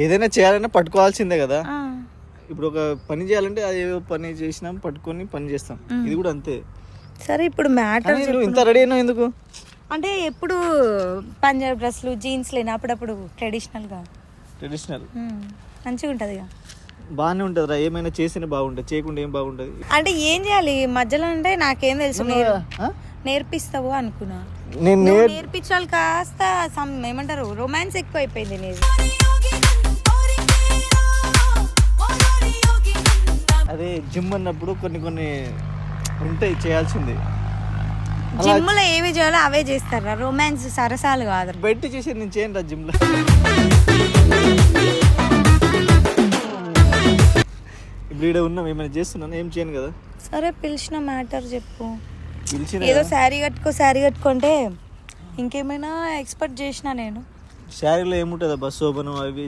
ఏదైనా చేయాలన్నా పట్టుకోవాల్సిందే కదా. ఇప్పుడు ఒక పని చేయాలంటే అది ఏదో పని చేసినాం పట్టుకొని పని చేస్తాం. ఇది కూడా అంతే. సరే ఇప్పుడు మ్యాటర్ ఇంత రెడీ అయినా ఎందుకు? అంటే ఎప్పుడు పంజాబ్ డ్రెస్లు జీన్స్ లేని అప్పుడప్పుడు ట్రెడిషనల్ మంచిగా ఉంటుంది. బాగానే ఉంటుంది రా. ఏమైనా చేసినా బాగుంటుంది, చేయకుండా ఏం బాగుంటుంది. అంటే ఏం చేయాలి మధ్యలో అంటే నాకేం తెలుసు, నేర్పిస్తావు అనుకున్నా. నేర్పించాలి కాస్త ఏమంటారు రొమాన్స్ ఎక్కువ అయిపోయింది నీది. అదే జిమ్ అన్నప్పుడు కొన్ని ఉంటాయి చేయాల్సింది. జిమ్ లో ఏవి చేయాలో అవే చేస్తారా, రొమాన్స్ సరసాలు కాదు. బయట చేసేది నేను చేయను రా జిమ్ లో. ఇప్పుడు ఇక్కడ ఉన్నాం, ఏమైనా చేస్తున్నాను, ఏం చేయను కదా. సరే పిలిచిన మ్యాటర్ చెప్పు. ఏదో శారీ కట్టుకుంటే ఇంకేమైనా ఎక్స్పెక్ట్ చేసినా నేను. శారీలో ఏముంటుందా బస్ శోభనం అవి